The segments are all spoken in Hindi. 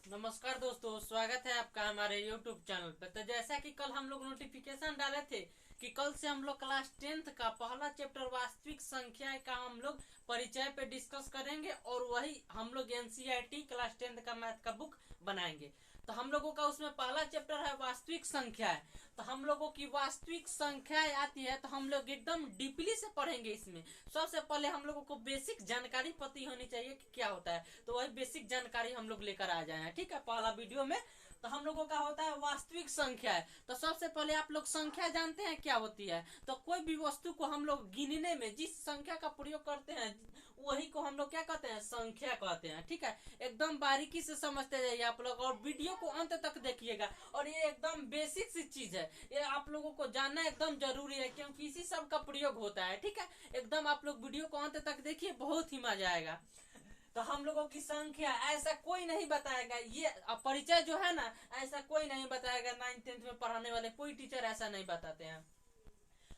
नमस्कार दोस्तों, स्वागत है आपका हमारे YouTube चैनल पे। तो जैसा कि कल हम लोग नोटिफिकेशन डाले थे कि कल से हम लोग क्लास 10th का पहला चैप्टर वास्तविक संख्या का हम लोग परिचय पे डिस्कस करेंगे और वही हम लोग NCERT क्लास 10th का मैथ का बुक बनाएंगे। तो हम लोगों का उसमें पहला चैप्टर है वास्तविक संख्या है। तो हम लोगों की वास्तविक संख्या आती है तो हम लोग एकदम डीपली से पढ़ेंगे। इसमें सबसे पहले हम लोगों को बेसिक जानकारी पता होनी चाहिए कि क्या होता है, तो वही बेसिक जानकारी हम लोग लेकर आ जाए हैं। ठीक है, पहला वीडियो में तो हम लोगों का होता है वास्तविक संख्या है। तो सबसे पहले आप लोग संख्या जानते हैं क्या होती है। तो कोई भी वस्तु को हम लोग गिनने में जिस संख्या का प्रयोग करते हैं वही को हम लोग क्या कहते हैं, संख्या कहते हैं। ठीक है, एकदम बारीकी से समझते जाइए आप लोग और वीडियो को अंत तक देखिएगा। और ये एकदम बेसिक सी चीज है, ये आप लोगों को जानना एकदम जरूरी है क्योंकि इसी सब का प्रयोग होता है। ठीक है, एकदम आप लोग वीडियो को अंत तक देखिए, बहुत ही मजा आएगा। तो हम लोगों की संख्या ऐसा कोई नहीं बताएगा, ये परिचय जो है ना ऐसा कोई नहीं बताएगा। 9th-10th में पढ़ाने वाले कोई टीचर ऐसा नहीं बताते हैं।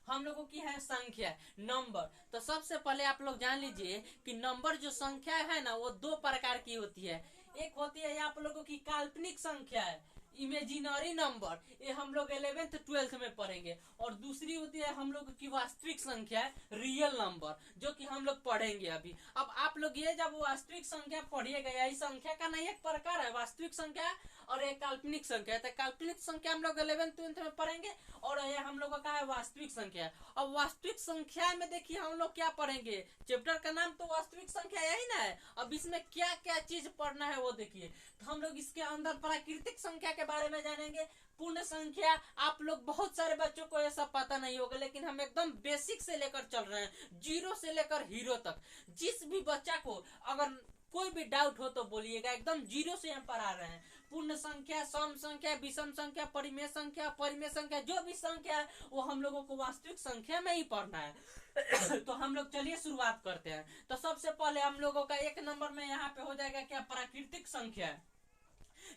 हम लोगों की है संख्या, नंबर। तो सबसे पहले आप लोग जान लीजिए कि नंबर जो संख्या है ना वो दो प्रकार की होती है। एक होती है आप लोगों की काल्पनिक संख्या है, इमेजिनरी नंबर, ये हम लोग 11th-12th में पढ़ेंगे। और दूसरी होती है हम लोग की वास्तविक संख्या है, रियल नंबर, जो कि हम लोग पढ़ेंगे अभी। अब आप लोग ये जब वास्तविक संख्या पढ़िएगा, यही संख्या का नहीं एक प्रकार है वास्तविक संख्या और एक काल्पनिक संख्या है। तो काल्पनिक संख्या हम लोग 11th-12th में पढ़ेंगे और ये हम लोगों का है वास्तविक संख्या। अब वास्तविक संख्या में देखिए हम लोग क्या पढ़ेंगे, चैप्टर का नाम तो वास्तविक संख्या यही ना है। अब इसमें क्या क्या चीज पढ़ना है वो देखिए। तो हम लोग इसके अंदर प्राकृतिक संख्या के बारे में जानेंगे। पूर्ण संख्या आप लोग बहुत सारे बच्चों को ये सब पता नहीं होगा, लेकिन हम एकदम बेसिक से लेकर चल रहे हैं, जीरो से लेकर हीरो तक। जिस भी बच्चा को अगर कोई भी डाउट हो तो बोलिएगा, एकदम जीरो से हम पढ़ा रहे हैं। पूर्ण संख्या, सम संख्या, विषम संख्या, परिमेय संख्या, परिमेय संख्या, जो भी संख्या है वो हम लोगों को वास्तविक संख्या में ही पढ़ना है। तो हम लोग चलिए शुरुआत करते हैं। तो सबसे पहले हम लोगों का एक नंबर में यहाँ पे हो जाएगा क्या, प्राकृतिक संख्या,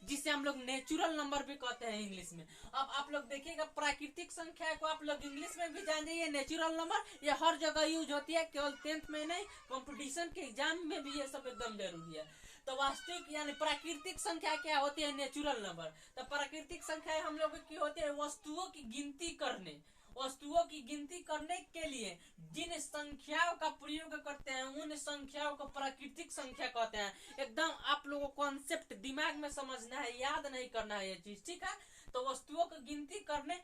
जिसे हम लोग नेचुरल नंबर भी कहते हैं इंग्लिश में। अब आप लोग देखिएगा प्राकृतिक संख्या को आप लोग इंग्लिश में भी जान जाइए, नेचुरल नंबर ये हर जगह यूज होती है, केवल 10th में नहीं, कंपटीशन के एग्जाम में भी ये सब एकदम जरूरी है। तो वास्तविक यानी प्राकृतिक संख्या क्या होती है, नेचुरल नंबर। तो प्राकृतिक संख्या हम लोग की होती है वस्तुओं की गिनती करने, वस्तुओं की गिनती करने के लिए जिन संख्याओं का प्रयोग करते हैं उन संख्याओं को प्राकृतिक संख्या कहते हैं। एकदम आप लोगों को कॉन्सेप्ट दिमाग में समझना है, याद नहीं करना है ये चीज। ठीक है, तो वस्तुओं की गिनती करने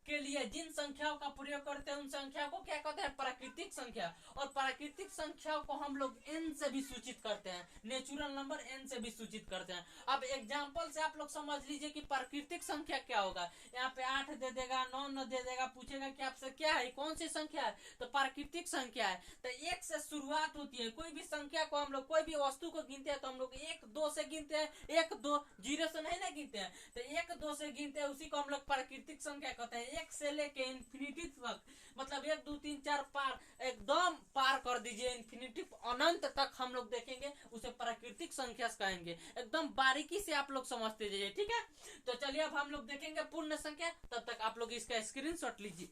के लिए जिन संख्याओं का प्रयोग करते हैं उन संख्या को क्या कहते हैं, प्राकृतिक संख्या। और प्राकृतिक संख्याओं को हम लोग n से भी सूचित करते हैं, नेचुरल नंबर n से भी सूचित करते हैं। अब एग्जांपल से आप लोग समझ लीजिए कि प्राकृतिक संख्या क्या होगा। यहाँ पे 8 दे देगा, 9 न दे देगा, पूछेगा कि आपसे क्या है, कौन सी संख्या है, तो प्राकृतिक संख्या है। तो 1 से शुरुआत होती है। कोई भी संख्या को हम लोग, कोई भी वस्तु को गिनते हैं तो हम लोग 1 2 से गिनते हैं, 1 2 जीरो से नहीं ना गिनते हैं। तो 1 2 से गिनते हैं, उसी को हम लोग प्राकृतिक संख्या कहते हैं। 1 से लेके इन्फिनिटी तक, मतलब 1 2 3 4 पार, एकदम पार कर दीजिए इन्फिनिटी अनंत तक हम लोग देखेंगे, उसे प्राकृतिक संख्या कहेंगे। एकदम बारीकी से आप लोग समझते जाइए। ठीक है, तो चलिए अब हम लोग देखेंगे पूर्ण संख्या। तब तक आप लोग इसका स्क्रीनशॉट लीजिए।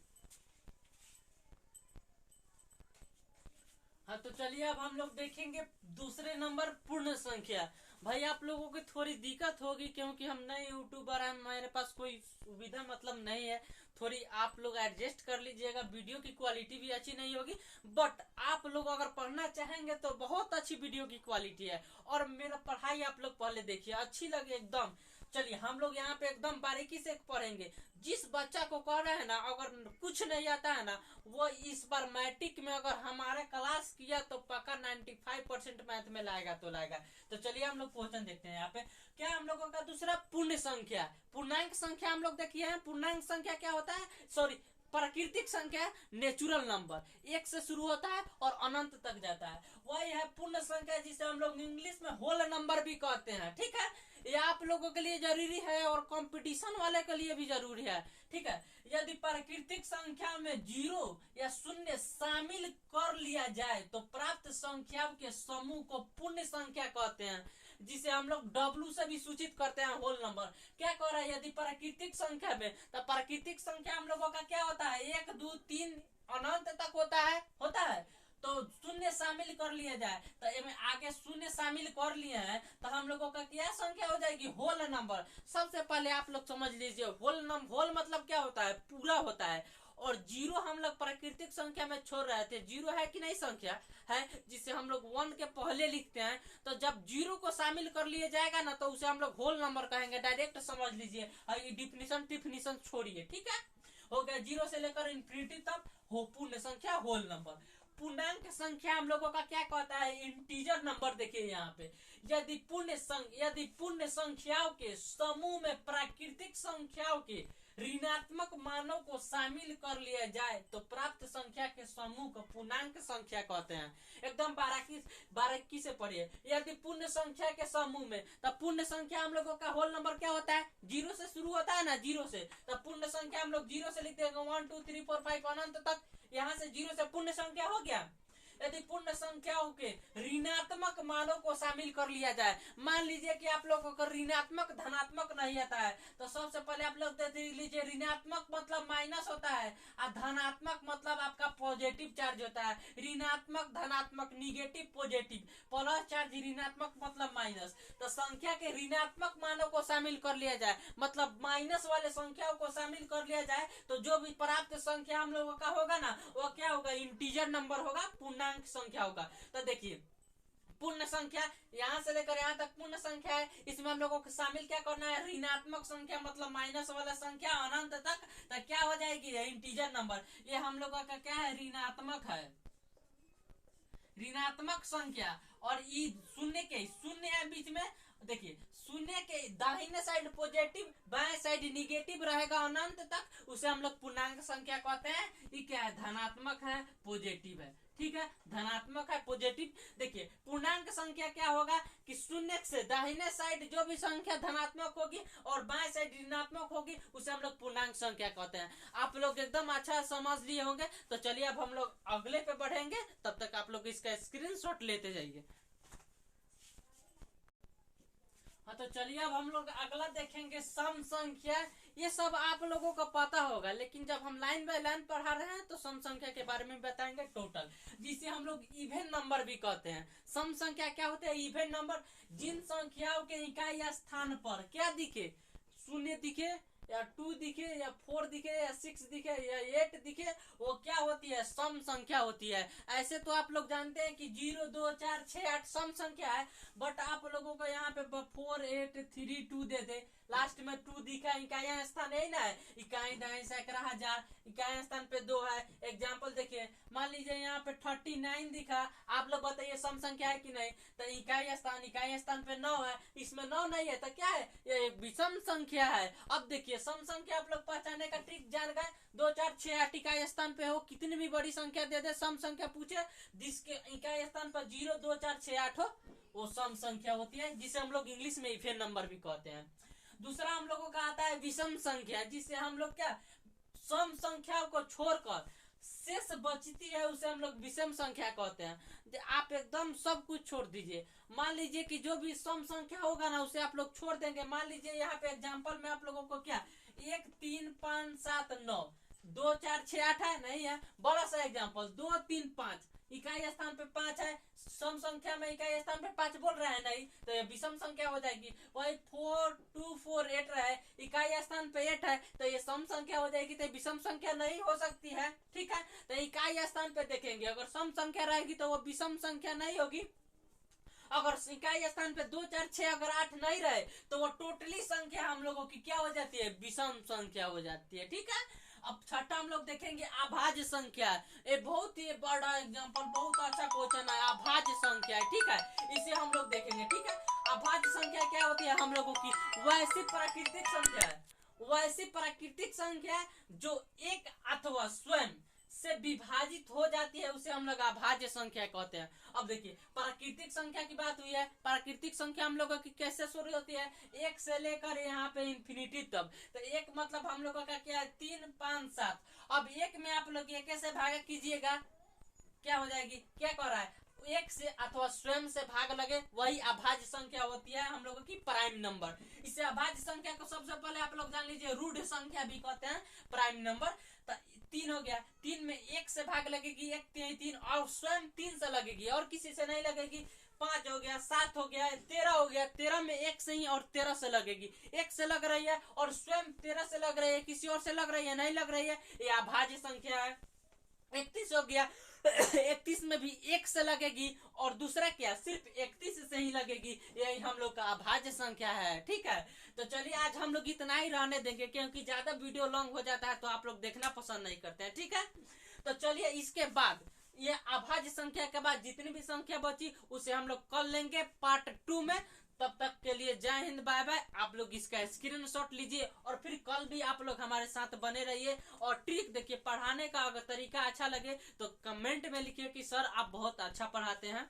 हाँ, तो चलिए अब हम लोग देखेंगे दूसरे नंबर पूर्ण संख्या। भाई आप लोगों की थोड़ी दिक्कत होगी क्योंकि हम नए यूट्यूबर हैं, मेरे पास कोई सुविधा मतलब नहीं है। थोड़ी आप लोग एडजस्ट कर लीजिएगा, वीडियो की क्वालिटी भी अच्छी नहीं होगी, बट आप लोग अगर पढ़ना चाहेंगे तो बहुत अच्छी वीडियो की क्वालिटी है। और मेरा पढ़ाई आप लोग पहले देखिए, अच्छी लगे एकदम। चलिए हम लोग यहाँ पे एकदम बारीकी से पढ़ेंगे। जिस बच्चा को कह रहे हैं ना अगर कुछ नहीं आता है ना, वो इस बार मैट्रिक में अगर हमारे क्लास किया तो पक्का 95% मैथ में लाएगा तो लाएगा। तो चलिए हम लोग क्वेश्चन देखते हैं। यहाँ पे क्या हम लोगों का दूसरा पूर्ण संख्या, पूर्णांक संख्या हम लोग देखिए हैं। पूर्णांक संख्या क्या होता है, सॉरी प्राकृतिक संख्या, नेचुरल नंबर, 1 से शुरू होता है और अनंत तक जाता है, वही है पूर्ण संख्या, जिसे हम लोग इंग्लिश में होल नंबर भी कहते हैं। ठीक है, ये आप लोगों के लिए जरूरी है और कंपटीशन वाले के लिए भी जरूरी है। ठीक है, यदि प्राकृतिक संख्या में जीरो या शून्य शामिल कर लिया जाए तो प्राप्त संख्याओं के समूह को पूर्ण संख्या कहते हैं, जिसे हम लोग W से भी सूचित करते हैं, होल नंबर। क्या कह रहा है, यदि प्राकृतिक संख्या में, तो प्राकृतिक संख्या हम लोगों का क्या होता है, 1 2 3 अनंत तक होता है। तो शून्य शामिल कर लिया जाए, तो इसमें आगे शून्य शामिल कर लिए हैं तो हम लोगों का क्या संख्या हो जाएगी, होल नंबर। सबसे पहले आप लोग समझ लीजिए होल मतलब क्या होता है, पूरा होता है। और जीरो हम लोग प्राकृतिक संख्या में छोड़ रहे थे, जीरो है कि नहीं संख्या है, जिसे हम लोग 1 के पहले लिखते हैं। तो जब जीरो को शामिल कर लिया जाएगा ना, तो उसे हम लोग होल नंबर कहेंगे, डायरेक्ट समझ लीजिए। ये डिफिनीशन छोड़िए, ठीक है। हो गया, जीरो से लेकर इन्फिनिटी तक हो पूर्ण संख्या होल नंबर। पूर्णांक संख्या हम लोगों का क्या कहता है, इंटीजर नंबर। देखिए यहाँ पे, यदि पूर्ण संख्याओं के समूह में प्राकृतिक संख्याओं के ऋणात्मक मानों को शामिल कर लिया जाए तो प्राप्त संख्या के समूह को पूर्णांक संख्या कहते हैं। एकदम बारीकी से पढ़िए। यदि पूर्ण संख्या के समूह में, तब पूर्ण संख्या हम लोगों का होल नंबर क्या होता है, जीरो से शुरू होता है ना, जीरो से। तब पूर्ण संख्या हम लोग जीरो से लिखते हैं 1 2 3 4 5 अनंत तक। यहाँ से जीरो से पूर्ण संख्या हो गया। यदि पूर्ण संख्याओं के ऋणात्मक मानों को शामिल कर लिया जाए, मान लीजिए कि आप लोगों को ऋणात्मक धनात्मक नहीं आता है, तो सबसे पहले आप लोग देख लीजिए, ऋणात्मक मतलब माइनस होता है और धनात्मक मतलब आपका पॉजिटिव चार्ज होता है। ऋणात्मक धनात्मक, निगेटिव पॉजिटिव, प्लस चार्ज ऋणात्मक मतलब माइनस। तो संख्या के ऋणात्मक मानों को शामिल कर लिया जाए, मतलब माइनस वाले संख्याओं को शामिल कर लिया जाए, तो जो भी प्राप्त संख्या हम लोगों का होगा ना, वो क्या होगा, इंटीजर नंबर होगा, पूर्णांक संख्या होगा। तो देखिए, पूर्ण संख्या यहाँ से लेकर यहाँ तक पूर्ण संख्या है, इसमें हम लोगों को शामिल क्या करना है, ऋणात्मक संख्या मतलब माइनस वाला संख्या अनंत तक, तो क्या हो जाएगी, इंटीजर नंबर। ये हम लोगों का क्या है, ऋणात्मक है, ऋणात्मक संख्या। और ये शून्य है बीच में। देखिए, शून्य के दाहिने साइड पॉजिटिव, बाएं साइड निगेटिव रहेगा अनंत तक, उसे हम लोग पूर्णांक संख्या कहते हैं। ये क्या है, धनात्मक है, पॉजिटिव है, ठीक है, धनात्मक है, पॉजिटिव। देखिए, पूर्णांक संख्या क्या होगा कि शून्य से दाहिने साइड जो भी संख्या धनात्मक होगी और बाएं साइड ऋणात्मक होगी, उसे हम लोग पूर्णांक संख्या कहते हैं। आप लोग एकदम अच्छा समझ लिए होंगे। तो चलिए अब हम लोग अगले पे बढ़ेंगे, तब तक आप लोग इसका स्क्रीनशॉट लेते जाइए। हाँ, तो चलिए अब हम लोग अगला देखेंगे, सम संख्या। ये सब आप लोगों को पता होगा, लेकिन जब हम लाइन बाय लाइन पढ़ा रहे हैं तो सम संख्या के बारे में बताएंगे, टोटल, जिसे हम लोग इवेन नंबर भी कहते हैं। सम संख्या क्या होते हैं, इवेन नंबर। जिन संख्याओं के इकाई स्थान पर क्या दिखे, शून्य दिखे या 2 दिखे या 4 दिखे या 6 दिखे या 8 दिखे, वो क्या होती है, सम संख्या होती है। ऐसे तो आप लोग जानते हैं कि 0 2 4 6 8 सम संख्या है, बट आप लोगों को यहाँ पे 4 8 3 2 दे दे, लास्ट में 2 दिखा, इकाई स्थान यही ना है, इकाई दहाई सैकड़ा हजार, इकाई स्थान पे 2 है। एग्जाम्पल देखिए, मान लीजिए यहाँ पे 39 दिखा, आप लोग बताइए सम संख्या है कि नहीं। तो इकाई स्थान पे 9 है, इसमें 9 नहीं है, तो क्या है, ये एक विषम संख्या है। अब देखिए, सम संख्या आप लोग पहचानने का ट्रिक जान गए। 2 4 6 8 इकाई स्थान पे हो, कितनी भी बड़ी संख्या दे दे, सम संख्या पूछे, जिसके इकाई स्थान पर 0 2 4 6 8 हो, वो सम संख्या होती है, जिसे हम लोग इंग्लिश में इवेन नंबर भी कहते हैं। दूसरा हम लोगों का आता है विषम संख्या, जिसे हम लोग क्या, सम संख्याओं को छोड़कर शेष बचती है, उसे हम लोग विषम संख्या कहते हैं। आप एकदम सब कुछ छोड़ दीजिए, मान लीजिए कि जो भी सम संख्या होगा ना, उसे आप लोग छोड़ देंगे। मान लीजिए यहाँ पे एग्जांपल में आप लोगों को क्या, 1 3 5 7 9, 2 4 6 8 है, नहीं है, बड़ा सा एग्जांपल, 2 3 5, इकाई स्थान पे 5 है, सम संख्या में इकाई स्थान पे 5 बोल रहे हैं, नहीं, तो ये विषम संख्या हो जाएगी। वही 4 2 4 8 रहे, इकाई स्थान पे 8 है, तो ये सम संख्या हो जाएगी, तो विषम संख्या नहीं हो सकती है, ठीक है। तो इकाई स्थान पे देखेंगे, अगर सम संख्या रहेगी तो वो विषम संख्या नहीं होगी। अगर इकाई स्थान पे 2 4 6 अगर 8 नहीं रहे, तो वो टोटली संख्या हम लोगों की क्या हो जाती है, विषम संख्या हो जाती है, ठीक है। अब छठा हम लोग देखेंगे अभाज्य संख्या। ये बहुत ही बड़ा एग्जांपल, बहुत अच्छा क्वेश्चन है, अभाज्य संख्या, ठीक है, इसे हम लोग देखेंगे, ठीक है। अभाज्य संख्या क्या होती है, हम लोगों की वैसी प्राकृतिक संख्या है, वैसी प्राकृतिक संख्या जो एक अथवा स्वयं से विभाजित हो जाती है, उसे हम लोग अभाज्य संख्या कहते हैं। अब देखिए, प्राकृतिक संख्या की बात हुई है, प्राकृतिक संख्या हम लोगों की कैसे शुरू होती है, 1 से लेकर यहाँ पे इन्फिनिटी तक। तो 1 मतलब हम लोगों का क्या है, 3 5 7। अब 1 में आप लोग 1 से भाग कीजिएगा, क्या हो जाएगी, क्या कर रहा है, 1 से अथवा स्वयं से भाग लगे, वही अभाज्य संख्या होती है हम लोगों की प्राइम नंबर। इसे अभाज्य संख्या को सबसे पहले आप लोग जान लीजिए रूढ़ संख्या भी कहते हैं, प्राइम नंबर। 3 हो गया, 3 में 1 से भाग लगेगी, 1 3 3 और स्वयं 3 से लगेगी और किसी से नहीं लगेगी। 5 हो गया, 7 हो गया, 13 हो गया, 13 में 1 से ही और 13 से लगेगी, 1 से लग रही है और स्वयं 13 से लग रही है, किसी और से लग रही है नहीं लग रही है, ये अभाज्य संख्या है। 31 हो गया, 31 में भी 1 से लगेगी और दूसरा क्या सिर्फ 31 से ही लगेगी, यही हम लोग का अभाज्य संख्या है। ठीक है, तो चलिए आज हम लोग इतना ही रहने देंगे, क्योंकि ज्यादा वीडियो लॉन्ग हो जाता है तो आप लोग देखना पसंद नहीं करते हैं। ठीक है, तो चलिए इसके बाद ये अभाज्य संख्या के बाद जितनी भी संख्या बची उसे हम लोग कल लेंगे पार्ट 2 में। तब तक के लिए जय हिंद, बाय बाय। आप लोग इसका स्क्रीनशॉट लीजिए और फिर कल भी आप लोग हमारे साथ बने रहिए। और ट्रिक देखिए, पढ़ाने का अगर तरीका अच्छा लगे तो कमेंट में लिखिए कि सर आप बहुत अच्छा पढ़ाते हैं।